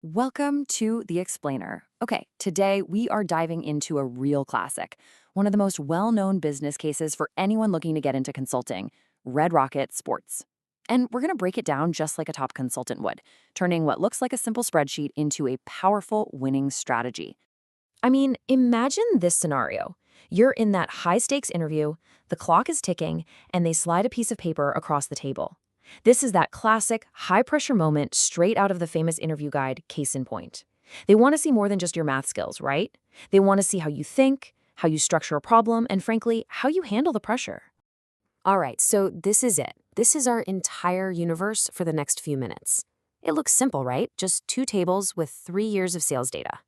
Welcome to The Explainer. Okay, today we are diving into a real classic, one of the most well known business cases for anyone looking to get into consulting, Red Rocket Sports. And we're going to break it down just like a top consultant would, turning what looks like a simple spreadsheet into a powerful winning strategy. I mean, imagine this scenario. You're in that high stakes interview, the clock is ticking, and they slide a piece of paper across the table. This is that classic high pressure moment straight out of the famous interview guide, Case in Point. They want to see more than just your math skills, right? They want to see how you think, how you structure a problem, and frankly, how you handle the pressure. All right, so this is it. This is our entire universe for the next few minutes. It looks simple, right? Just two tables with 3 years of sales data.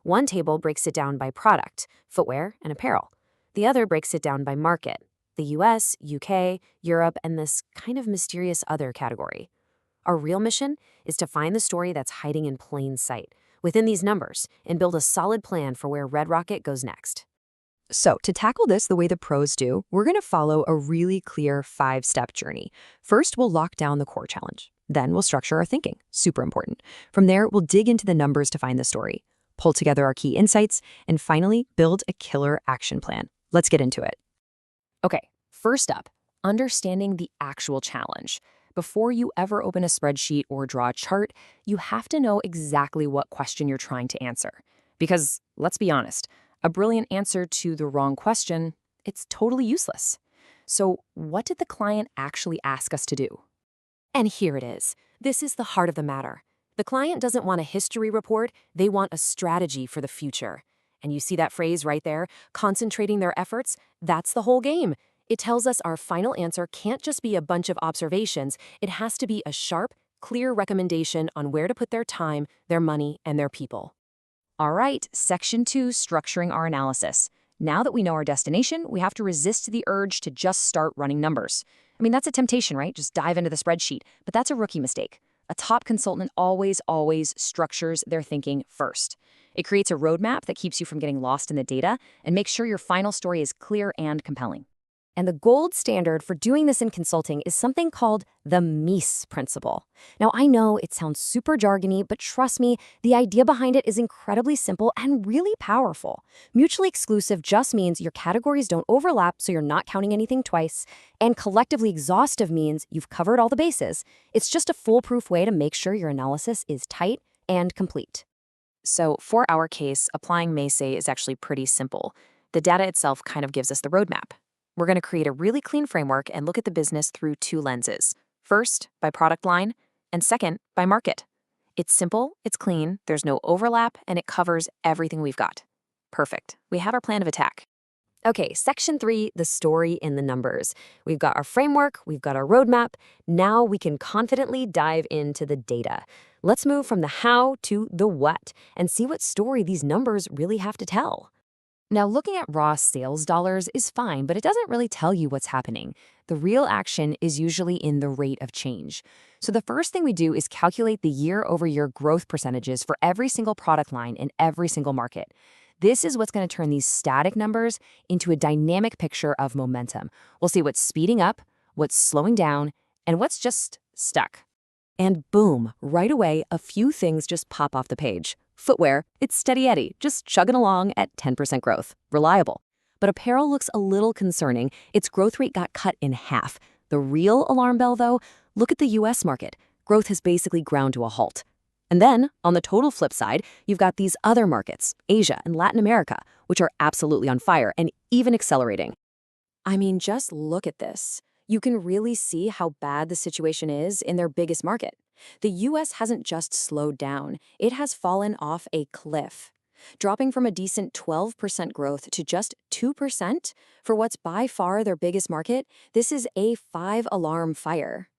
One table breaks it down by product, footwear, and apparel. The other breaks it down by market, the US, UK, Europe, and this kind of mysterious other category. Our real mission is to find the story that's hiding in plain sight within these numbers and build a solid plan for where Red Rocket goes next. So, to tackle this the way the pros do, we're going to follow a really clear 5-step journey. First, we'll lock down the core challenge. Then, we'll structure our thinking. Super important. From there, we'll dig into the numbers to find the story, pull together our key insights, and finally, build a killer action plan. Let's get into it. Okay, first up, understanding the actual challenge. Before you ever open a spreadsheet or draw a chart, you have to know exactly what question you're trying to answer. Because, let's be honest, a brilliant answer to the wrong question, it's totally useless. So, what did the client actually ask us to do? And here it is. This is the heart of the matter. The client doesn't want a history report, they want a strategy for the future. And you see that phrase right there, concentrating their efforts? That's the whole game. It tells us our final answer can't just be a bunch of observations, it has to be a sharp, clear recommendation on where to put their time, their money, and their people. All right, section 2, structuring our analysis. Now that we know our destination, we have to resist the urge to just start running numbers. I mean, that's a temptation, right? Just dive into the spreadsheet. But that's a rookie mistake. A top consultant always structures their thinking first. It creates a roadmap that keeps you from getting lost in the data and makes sure your final story is clear and compelling. And the gold standard for doing this in consulting is something called the Mies principle. Now, I know it sounds super jargony, but trust me, the idea behind it is incredibly simple and really powerful. Mutually exclusive just means your categories don't overlap, so you're not counting anything twice. And collectively exhaustive means you've covered all the bases. It's just a foolproof way to make sure your analysis is tight and complete. So, for our case, applying Mace is actually pretty simple. The data itself kind of gives us the roadmap. We're going to create a really clean framework and look at the business through two lenses. First, by product line, and second, by market. It's simple, it's clean, there's no overlap, and it covers everything we've got. Perfect. We have our plan of attack. Okay, section 3, the story in the numbers. We've got our framework, we've got our roadmap. Now we can confidently dive into the data. Let's move from the how to the what and see what story these numbers really have to tell. Now, looking at raw sales dollars is fine, but it doesn't really tell you what's happening. The real action is usually in the rate of change. So the first thing we do is calculate the year-over-year growth percentages for every single product line in every single market. This is what's going to turn these static numbers into a dynamic picture of momentum. We'll see what's speeding up, what's slowing down, and what's just stuck. And boom, right away, a few things just pop off the page. Footwear, it's steady Eddie, just chugging along at 10% growth. Reliable. But apparel looks a little concerning. Its growth rate got cut in half. The real alarm bell, though, look at the US market. Growth has basically ground to a halt. And then, on the total flip side, you've got these other markets, Asia and Latin America, which are absolutely on fire and even accelerating. I mean, just look at this. You can really see how bad the situation is in their biggest market. The US hasn't just slowed down, it has fallen off a cliff. Dropping from a decent 12% growth to just 2% for what's by far their biggest market, this is a 5-alarm fire.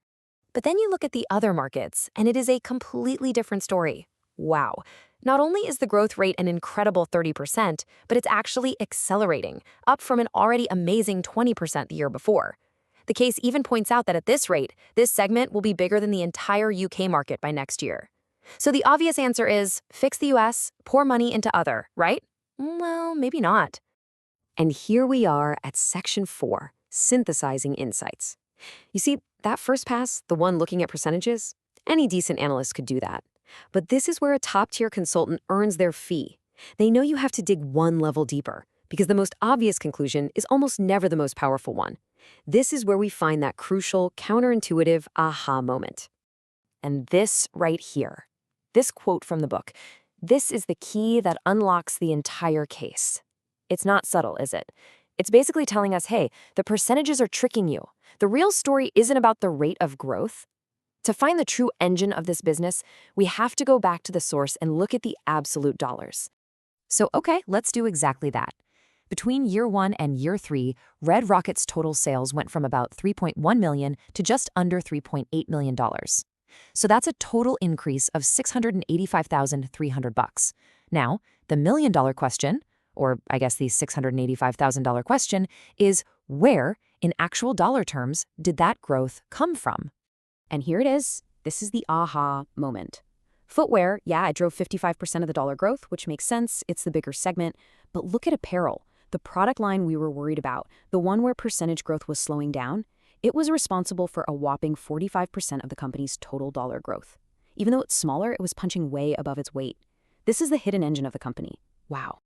But then you look at the other markets, and it is a completely different story. Wow. Not only is the growth rate an incredible 30%, but it's actually accelerating, up from an already amazing 20% the year before. The case even points out that at this rate, this segment will be bigger than the entire UK market by next year. So the obvious answer is fix the US, pour money into other, right? Well, maybe not. And here we are at section 4, synthesizing insights. You see, that first pass, the one looking at percentages, any decent analyst could do that. But this is where a top-tier consultant earns their fee. They know you have to dig one level deeper, because the most obvious conclusion is almost never the most powerful one. This is where we find that crucial, counterintuitive aha moment. And this right here, this quote from the book, this is the key that unlocks the entire case. It's not subtle, is it? It's basically telling us, hey, the percentages are tricking you. The real story isn't about the rate of growth. To find the true engine of this business, we have to go back to the source and look at the absolute dollars. So, okay, let's do exactly that. Between year 1 and year 3, Red Rocket's total sales went from about $3.1 million to just under $3.8 million. So that's a total increase of $685,300. Now, the million-dollar question, or I guess the $685,000 question, is where, in actual dollar terms, did that growth come from? And here it is. This is the aha moment. Footwear, yeah, it drove 55% of the dollar growth, which makes sense. It's the bigger segment. But look at apparel, the product line we were worried about, the one where percentage growth was slowing down. It was responsible for a whopping 45% of the company's total dollar growth. Even though it's smaller, it was punching way above its weight. This is the hidden engine of the company. Wow.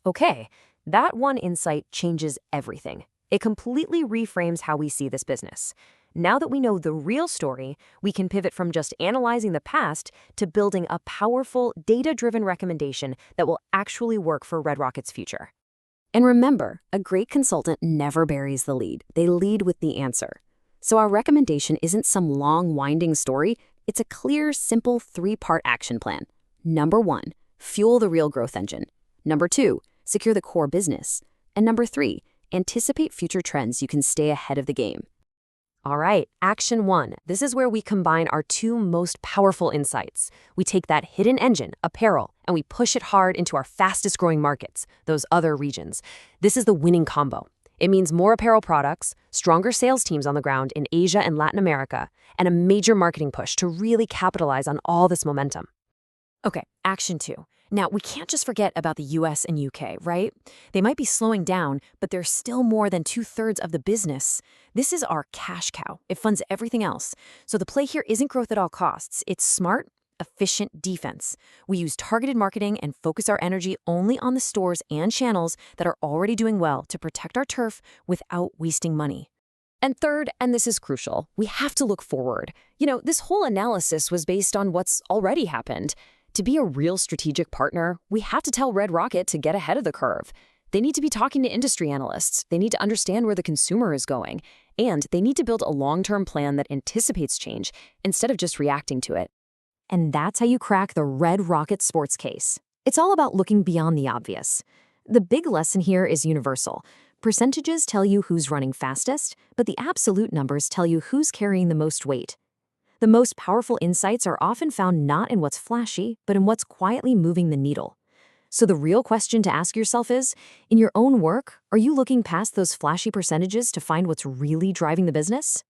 Okay, that one insight changes everything. It completely reframes how we see this business. Now that we know the real story, we can pivot from just analyzing the past to building a powerful, data-driven recommendation that will actually work for Red Rocket's future. And remember, a great consultant never buries the lead. They lead with the answer. So our recommendation isn't some long, winding story. It's a clear, simple 3-part action plan. Number 1, fuel the real growth engine. Number 2, secure the core business. And number 3, anticipate future trends you can stay ahead of the game. All right, action 1. This is where we combine our 2 most powerful insights. We take that hidden engine, apparel, and we push it hard into our fastest growing markets, those other regions. This is the winning combo. It means more apparel products, stronger sales teams on the ground in Asia and Latin America, and a major marketing push to really capitalize on all this momentum. Okay, action 2. Now, we can't just forget about the US and UK, right? They might be slowing down, but they're still more than 2/3 of the business. This is our cash cow. It funds everything else. So the play here isn't growth at all costs. It's smart, efficient defense. We use targeted marketing and focus our energy only on the stores and channels that are already doing well to protect our turf without wasting money. And third, and this is crucial, we have to look forward. This whole analysis was based on what's already happened. To be a real strategic partner, we have to tell Red Rocket to get ahead of the curve. They need to be talking to industry analysts, they need to understand where the consumer is going, and they need to build a long-term plan that anticipates change instead of just reacting to it. And that's how you crack the Red Rocket sports case. It's all about looking beyond the obvious. The big lesson here is universal. Percentages tell you who's running fastest, but the absolute numbers tell you who's carrying the most weight. The most powerful insights are often found not in what's flashy, but in what's quietly moving the needle. So the real question to ask yourself is, in your own work, are you looking past those flashy percentages to find what's really driving the business?